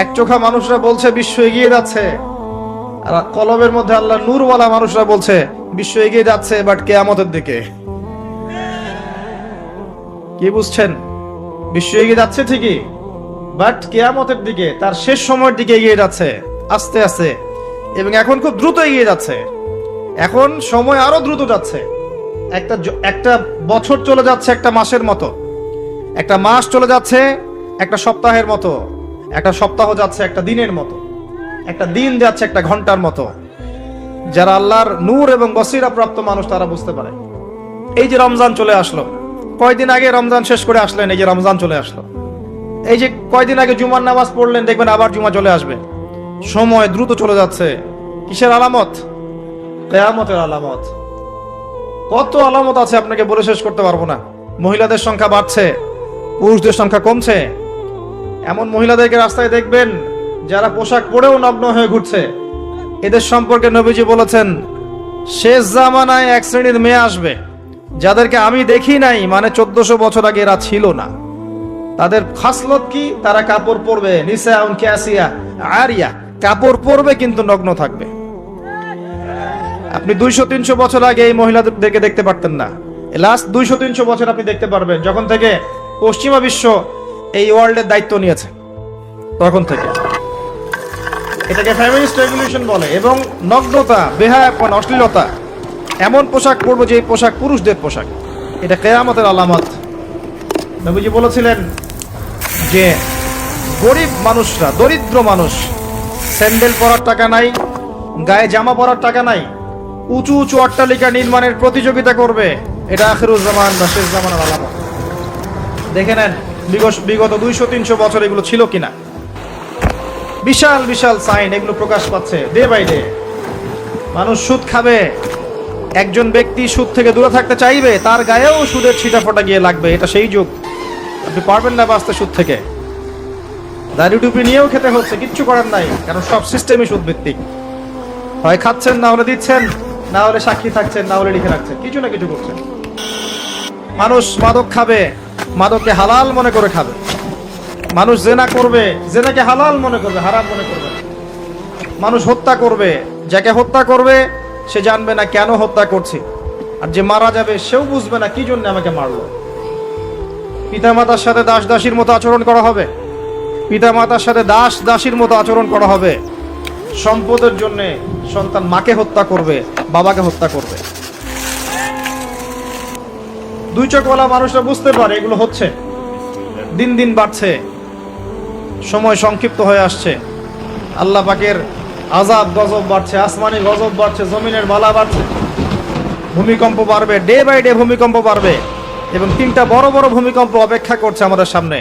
এক চোখা মানুষরা বলছে বিশ্ব এগিয়ে যাচ্ছে, আর কলবের মধ্যে আল্লাহ নূরওয়ালা মানুষরা বলছে বিশ্ব এগিয়ে যাচ্ছে বাট কিয়ামতের দিকে। কি বুঝছেন? বিশ্ব এগিয়ে যাচ্ছে ঠিকই, বাট কিয়ামতের দিকে, তার শেষ সময়ের দিকে এগিয়ে যাচ্ছে আস্তে আস্তে, এবং এখন খুব দ্রুত এগিয়ে যাচ্ছে। এখন সময় আরো দ্রুত যাচ্ছে। একটা বছর চলে যাচ্ছে একটা মাসের মতো, একটা মাস চলে যাচ্ছে একটা সপ্তাহের মতো, একটা সপ্তাহ যাচ্ছে একটা দিনের মতো, একটা দিন যাচ্ছে একটা ঘন্টার মতো। যারা আল্লাহর নূর এবং বসিরা প্রাপ্ত মানুষ তারা বুঝতে পারে। এই যে রমজান চলে আসলো, কয়দিন আগে রমজান শেষ করে আসলেন, এই যে রমজান চলে আসলো। এই যে কয়দিন আগে জুমার নামাজ পড়লেন, দেখবেন আবার জুমা চলে আসবে। সময় দ্রুত চলে যাচ্ছে। কিসের আলামত? কিয়ামতের আলামত। কত আলামত আছে আপনাকে বলে শেষ করতে পারবো না। মহিলাদের সংখ্যা বাড়ছে, পুরুষদের সংখ্যা কমছে। এমন মহিলাদেরকে রাস্তায় দেখবেন যারা পোশাক পরেও নগ্ন হয়ে ঘুরছে। এদের সম্পর্কে নবীজি বলেছেন, শেষ জামানায় এক শ্রেণীর মেয়ে আসবে যাদেরকে আমি দেখি নাই, মানে 1400 বছর আগে এরা ছিল না। তাদের খাসলত কি? তারা কাপড় পরবে, নিসাউন কাসিয়া আরিয়া, কাপড় পরবে কিন্তু নগ্ন থাকবে। আপনি 200-300 বছর আগে এই মহিলাদেরকে দেখতে পারতেন না। লাস্ট 200-300 বছর আপনি দেখতে পারবেন, যখন থেকে পশ্চিমা বিশ্ব এই ওয়ার্ল্ডের দায়িত্ব নিয়েছে তখন থেকে। এটাকে ফেমিনিস্ট রেভলিউশন বলে। এবং নগ্নতা, বেহায়াপন, অশ্লীলতা, এমন পোশাক পরবো যে পোশাক পুরুষদের পোশাক, এটা কিয়ামতের আলামত। নবীজি বলেছিলেন যে গরিব মানুষরা, দরিদ্র মানুষ, স্যান্ডেল পরার টাকা নাই, গায়ে জামা পরার টাকা নাই, উঁচু উঁচু অট্টালিকা নির্মাণের প্রতিযোগিতা করবে। এটা আখিরুজ জামান বা শেষ জামানের আলামত। দেখে নেন বিগত 200-300 বছর এগুলো ছিল কিনা। বিশাল বিশাল সাইন এগুলো প্রকাশ পাচ্ছে ডে বাই ডে। মানুষ সুদ খাবে, একজন ব্যক্তি সুদ থেকে দূরে থাকতে চাইবে, তার গায়েও সুদের ছিটাফোঁটা গিয়ে লাগবে। এটা সেই যুগ। আপনি পারবেন না বাঁচতে সুদ থেকে। দাড়ি টুপি নিয়েও খেতে হচ্ছে, কিচ্ছু করার নাই, কারণ সব সিস্টেমই সুদ ভিত্তিক। হয় খাচ্ছেন, না হলে দিচ্ছেন, না হলে সাক্ষী থাকছেন, না হলে লিখে রাখছেন, কিছু না কিছু করছেন। মানুষ মাদক খাবে, মাদককে হালাল মনে করে খাবে। মানুষ জেনা করবে, জেনাকে হালাল মনে করবে, হারাম মনে করবে। মানুষ হত্যা করবে, যাকে হত্যা করবে সে জানবে না কেন হত্যা করছে, আর যে মারা যাবে সেও বুঝবে না কি জন্য আমাকে মারলো। পিতামাতার সাথে দাস দাসীর মতো আচরণ করা হবে, পিতামাতার সাথে দাস দাসীর মতো আচরণ করা হবে। সম্পদের জন্য সন্তান মাকে হত্যা করবে, বাবাকে হত্যা করবে। দুই চোখওয়ালা মানুষরা বুঝতে পারে এগুলো হচ্ছে, দিন দিন বাড়ছে, সময় সংক্ষিপ্ত হয়ে আসছে। আল্লাহ পাকের আযাব গজব বাড়ছে, আসমানি গজব বাড়ছে, জমিনের বালা বাড়ছে, ভূমিকম্প বাড়বে, ডে বাই ডে ভূমিকম্প বাড়বে। এবং 3টা বড় বড় ভূমিকম্প অপেক্ষা করছে আমাদের সামনে।